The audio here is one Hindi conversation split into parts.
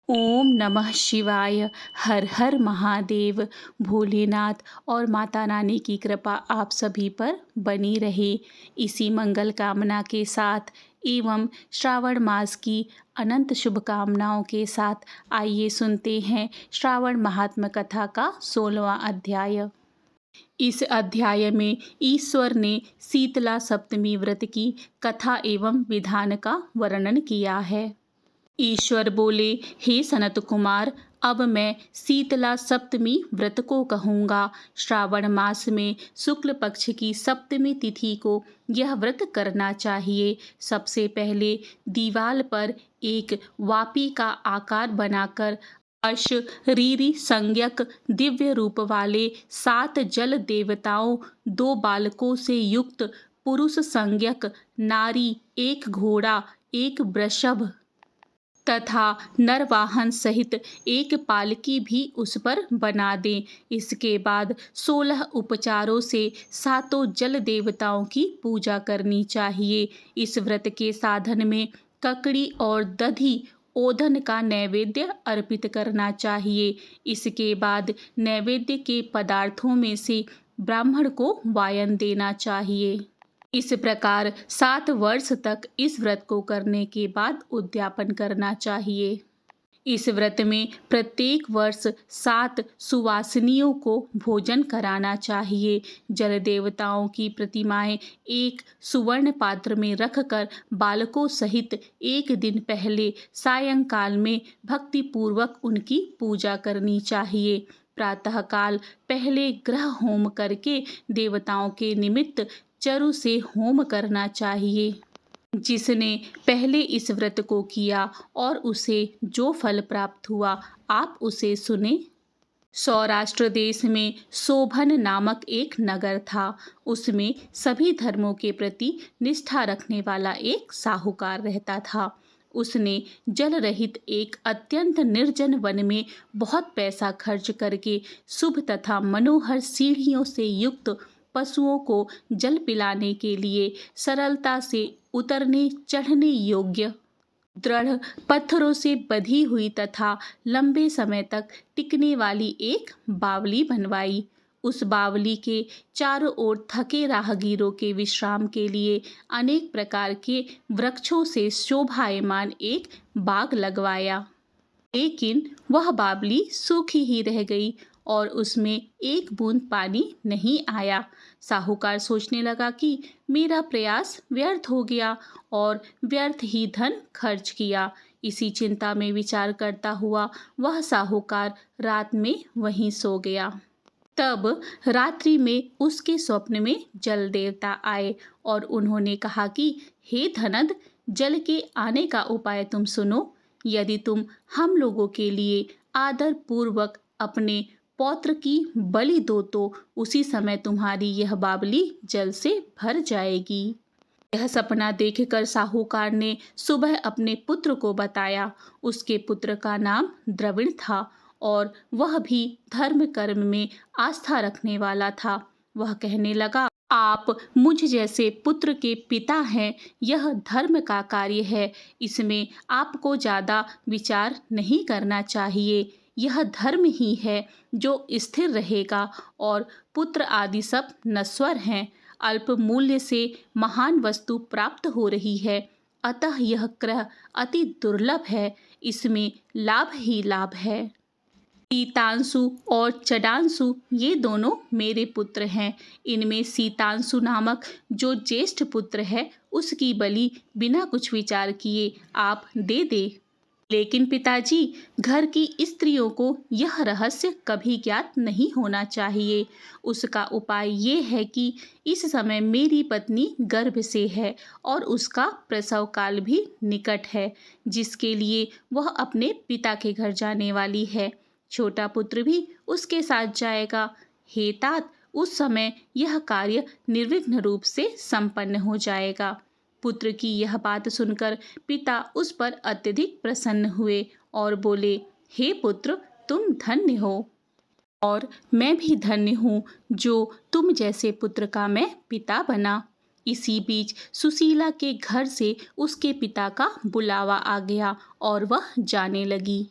ओम नमः शिवाय। हर हर महादेव। भोलेनाथ और माता रानी की कृपा आप सभी पर बनी रहे। इसी मंगल कामना के साथ एवं श्रावण मास की अनंत शुभकामनाओं के साथ आइए सुनते हैं श्रावण महात्म कथा का 16वां अध्याय। इस अध्याय में ईश्वर ने शीतला सप्तमी व्रत की कथा एवं विधान का वर्णन किया है। ईश्वर बोले, हे सनत कुमार, अब मैं शीतला सप्तमी व्रत को कहूँगा। श्रावण मास में शुक्ल पक्ष की सप्तमी तिथि को यह व्रत करना चाहिए। सबसे पहले दीवाल पर एक वापी का आकार बनाकर अशरीरी संज्ञक दिव्य रूप वाले 7 जल देवताओं, 2 बालकों से युक्त पुरुष संज्ञक नारी, 1 घोड़ा, 1 वृषभ तथा नरवाहन सहित 1 पालकी भी उस पर बना दें। इसके बाद 16 उपचारों से 7 जल देवताओं की पूजा करनी चाहिए। इस व्रत के साधन में ककड़ी और दधी ओधन का नैवेद्य अर्पित करना चाहिए। इसके बाद नैवेद्य के पदार्थों में से ब्राह्मण को वायन देना चाहिए। इस प्रकार 7 वर्ष तक इस व्रत को करने के बाद उद्यापन करना चाहिए। इस व्रत में प्रत्येक वर्ष 7 सुवासिनियों को भोजन कराना चाहिए। जल देवताओं की प्रतिमाएं एक सुवर्ण पात्र में रखकर बालकों सहित 1 दिन पहले सायंकाल में भक्तिपूर्वक उनकी पूजा करनी चाहिए। प्रातःकाल पहले ग्रह होम करके देवताओं के निमित्त चरु से होम करना चाहिए। जिसने पहले इस व्रत को किया और उसे जो फल प्राप्त हुआ, आप उसे सुने। सौराष्ट्र देश में शोभन नामक एक नगर था। उसमें सभी धर्मों के प्रति निष्ठा रखने वाला एक साहूकार रहता था। उसने जल रहित एक अत्यंत निर्जन वन में बहुत पैसा खर्च करके शुभ तथा मनोहर सीढ़ियों से युक्त पशुओं को जल पिलाने के लिए सरलता से उतरने चढ़ने योग्य दृढ़ पत्थरों से बधी हुई तथा लंबे समय तक टिकने वाली एक बावली बनवाई। उस बावली के चारों ओर थके राहगीरों के विश्राम के लिए अनेक प्रकार के वृक्षों से शोभायमान एक बाग लगवाया। लेकिन वह बावली सूखी ही रह गई और उसमें एक बूंद पानी नहीं आया। साहूकार सोचने लगा कि मेरा प्रयास व्यर्थ हो गया और व्यर्थ ही धन खर्च किया। इसी चिंता में विचार करता हुआ वह साहूकार रात में वहीं सो गया। तब रात्रि में उसके स्वप्न में जल देवता आए और उन्होंने कहा कि हे धनद, जल के आने का उपाय तुम सुनो। यदि तुम हम लोगों के लिए आदर पूर्वक अपने पौत्र की बलि दो तो उसी समय तुम्हारी यह बावली जल से भर जाएगी। यह सपना देखकर साहूकार ने सुबह अपने पुत्र को बताया। उसके पुत्र का नाम द्रविण था और वह भी धर्म कर्म में आस्था रखने वाला था। वह कहने लगा, आप मुझ जैसे पुत्र के पिता हैं। यह धर्म का कार्य है, इसमें आपको ज़्यादा विचार नहीं करना चाहिए। यह धर्म ही है जो स्थिर रहेगा और पुत्र आदि सब नश्वर हैं। अल्प मूल्य से महान वस्तु प्राप्त हो रही है, अतः यह क्रय अति दुर्लभ है। इसमें लाभ ही लाभ है। सीतांशु और चडांशु ये दोनों मेरे पुत्र हैं। इनमें सीतांशु नामक जो ज्येष्ठ पुत्र है, उसकी बलि बिना कुछ विचार किए आप दे दे। लेकिन पिताजी, घर की स्त्रियों को यह रहस्य कभी ज्ञात नहीं होना चाहिए। उसका उपाय ये है कि इस समय मेरी पत्नी गर्भ से है और उसका प्रसव काल भी निकट है, जिसके लिए वह अपने पिता के घर जाने वाली है। छोटा पुत्र भी उसके साथ जाएगा। हे तात, उस समय यह कार्य निर्विघ्न रूप से संपन्न हो जाएगा। पुत्र की यह बात सुनकर पिता उस पर अत्यधिक प्रसन्न हुए और बोले, हे पुत्र, तुम धन्य हो और मैं भी धन्य हूँ जो तुम जैसे पुत्र का मैं पिता बना। इसी बीच सुशीला के घर से उसके पिता का बुलावा आ गया और वह जाने लगी।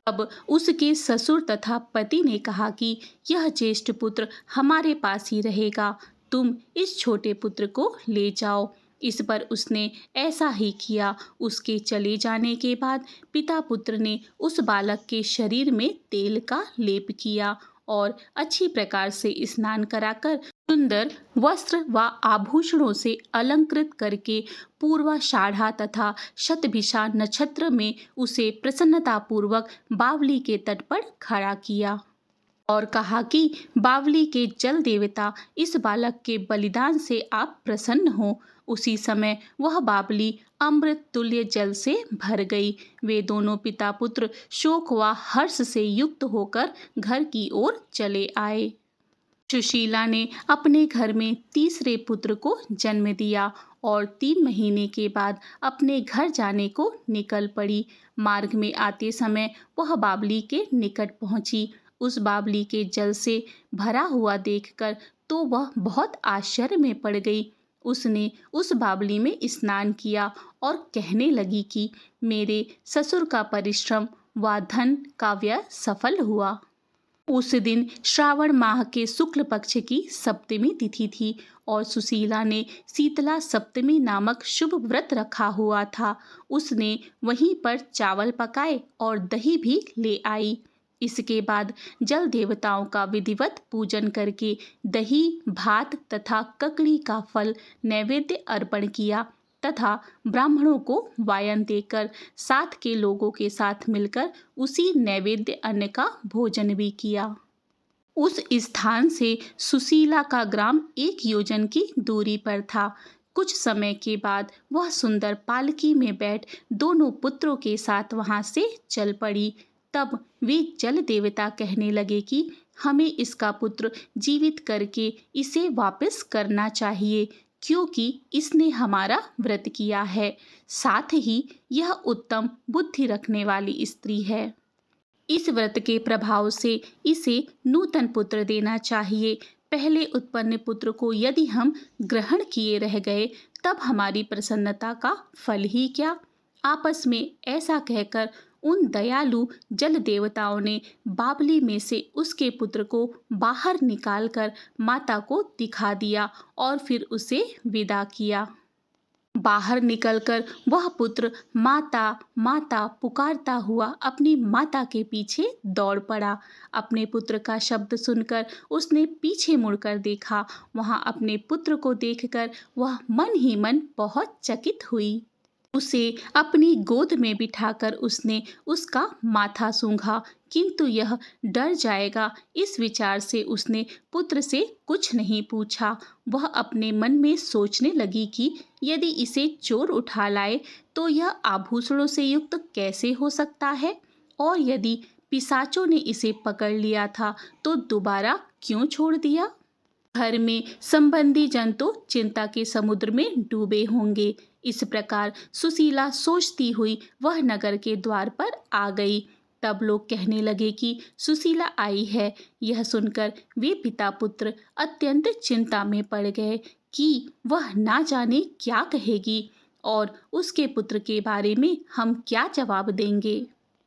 अब उसके ससुर तथा पति ने कहा कि यह ज्येष्ठ पुत्र हमारे पास ही रहेगा, तुम इस छोटे पुत्र को ले जाओ। इस पर उसने ऐसा ही किया। उसके चले जाने के बाद पिता पुत्र ने उस बालक के शरीर में तेल का लेप किया और अच्छी प्रकार से स्नान कराकर सुंदर वस्त्र व आभूषणों से अलंकृत करके पूर्वाषाढ़ा तथा शतभिषा नक्षत्र में उसे प्रसन्नतापूर्वक बावली के तट पर खड़ा किया और कहा कि बावली के जल देवता, इस बालक के बलिदान से आप प्रसन्न हो। उसी समय वह बावली अमृत तुल्य जल से भर गई। वे दोनों पिता पुत्र शोक व हर्ष से युक्त होकर घर की ओर चले आए। सुशीला ने अपने घर में तीसरे पुत्र को जन्म दिया और 3 महीने के बाद अपने घर जाने को निकल पड़ी। मार्ग में आते समय वह बावली के निकट पहुंची। उस बावली के जल से भरा हुआ देखकर तो वह बहुत आश्चर्य में पड़ गई। उसने उस बावली में स्नान किया और कहने लगी कि मेरे ससुर का परिश्रम व धन का व्यय सफल हुआ। उस दिन श्रावण माह के शुक्ल पक्ष की सप्तमी तिथि थी और सुशीला ने शीतला सप्तमी नामक शुभ व्रत रखा हुआ था। उसने वहीं पर चावल पकाए और दही भी ले आई। इसके बाद जल देवताओं का विधिवत पूजन करके दही, भात तथा ककड़ी का फल नैवेद्य अर्पण किया तथा ब्राह्मणों को वायन देकर साथ के लोगों के साथ मिलकर उसी नैवेद्य अन्न का भोजन भी किया। उस स्थान से सुशीला का ग्राम 1 योजन की दूरी पर था। कुछ समय के बाद वह सुंदर पालकी में बैठ दोनों पुत्रों के साथ वहां से चल पड़ी। तब वे जल देवता कहने लगे कि हमें इसका पुत्र जीवित करके इसे वापस करना चाहिए, क्योंकि इसने हमारा व्रत किया है। साथ ही यह उत्तम बुद्धि रखने वाली स्त्री है। इस व्रत के प्रभाव से इसे नूतन पुत्र देना चाहिए। पहले उत्पन्न पुत्र को यदि हम ग्रहण किए रह गए तब हमारी प्रसन्नता का फल ही क्या। आपस में ऐसा कहकर उन दयालु जल देवताओं ने बावली में से उसके पुत्र को बाहर निकालकर माता को दिखा दिया और फिर उसे विदा किया। बाहर निकलकर वह पुत्र माता माता पुकारता हुआ अपनी माता के पीछे दौड़ पड़ा। अपने पुत्र का शब्द सुनकर उसने पीछे मुड़कर देखा। वहां अपने पुत्र को देखकर वह मन ही मन बहुत चकित हुई। उसे अपनी गोद में बिठाकर उसने उसका माथा सूंघा, किंतु यह डर जाएगा इस विचार से उसने पुत्र से कुछ नहीं पूछा। वह अपने मन में सोचने लगी कि यदि इसे चोर उठा लाए तो यह आभूषणों से युक्त कैसे हो सकता है, और यदि पिशाचों ने इसे पकड़ लिया था तो दोबारा क्यों छोड़ दिया। घर में संबंधी जन तो चिंता के समुद्र में डूबे होंगे। इस प्रकार सुशीला सोचती हुई वह नगर के द्वार पर आ गई। तब लोग कहने लगे कि सुशीला आई है। यह सुनकर वे पिता पुत्र अत्यंत चिंता में पड़ गए कि वह ना जाने क्या कहेगी और उसके पुत्र के बारे में हम क्या जवाब देंगे।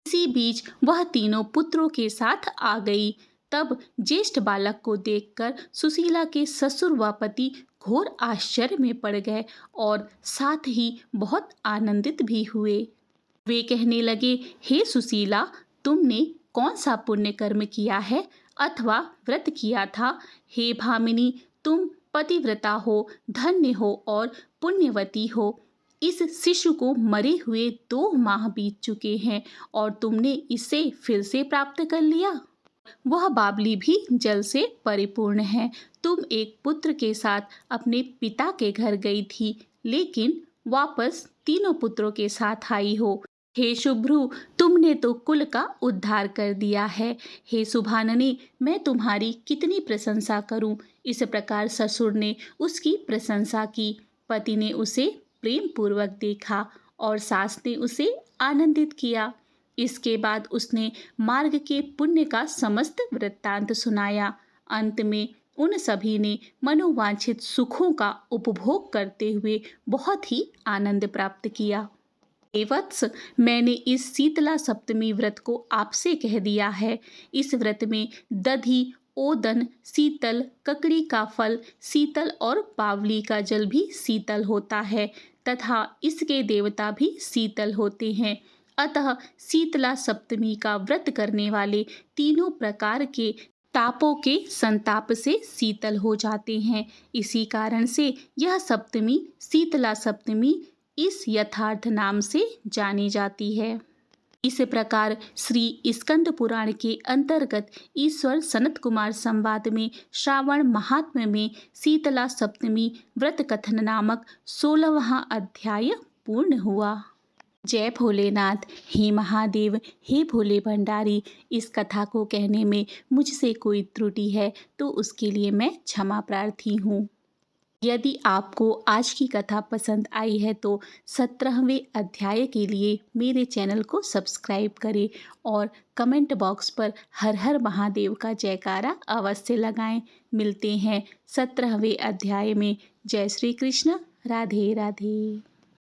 इसी बीच वह तीनों पुत्रों के साथ आ गई। तब ज्येष्ठ बालक को देखकर सुशीला के ससुर व पति घोर आश्चर्य में पड़ गए और साथ ही बहुत आनंदित भी हुए। वे कहने लगे, हे सुशीला, तुमने कौन सा पुण्य कर्म किया है अथवा व्रत किया था। हे भामिनी, तुम पतिव्रता हो, धन्य हो और पुण्यवती हो। इस शिशु को मरे हुए 2 माह बीत चुके हैं और तुमने इसे फिर से प्राप्त कर लिया। वह बावली भी जल से परिपूर्ण है। तुम एक पुत्र के साथ अपने पिता के घर गई थी, लेकिन वापस तीनों पुत्रों के साथ आई हो। हे शुभ्रु, तुमने तो कुल का उद्धार कर दिया है। हे सुभानने, मैं तुम्हारी कितनी प्रशंसा करूं। इस प्रकार ससुर ने उसकी प्रशंसा की। पति ने उसे प्रेम पूर्वक देखा और सास ने उसे आनंदित किया। इसके बाद उसने मार्ग के पुण्य का समस्त वृत्तांत सुनाया। अंत में उन सभी ने मनोवांछित सुखों का उपभोग करते हुए बहुत ही आनंद प्राप्त किया। हे वत्स, मैंने इस शीतला सप्तमी व्रत को आपसे कह दिया है। इस व्रत में दधी, ओदन, शीतल, ककड़ी का फल शीतल और बावली का जल भी शीतल होता है तथा इसके देवता भी शीतल होते हैं। अतः शीतला सप्तमी का व्रत करने वाले तीनों प्रकार के तापों के संताप से शीतल हो जाते हैं। इसी कारण से यह सप्तमी शीतला सप्तमी इस यथार्थ नाम से जानी जाती है। इस प्रकार श्री स्कंद पुराण के अंतर्गत ईश्वर सनत कुमार संवाद में श्रावण महात्म्य में शीतला सप्तमी व्रत कथन नामक 16वां अध्याय पूर्ण हुआ। जय भोलेनाथ। हे महादेव, हे भोले भंडारी, इस कथा को कहने में मुझसे कोई त्रुटि है तो उसके लिए मैं क्षमा प्रार्थी हूँ। यदि आपको आज की कथा पसंद आई है तो 17वें अध्याय के लिए मेरे चैनल को सब्सक्राइब करें और कमेंट बॉक्स पर हर हर महादेव का जयकारा अवश्य लगाएं। मिलते हैं 17वें अध्याय में। जय श्री कृष्ण। राधे राधे।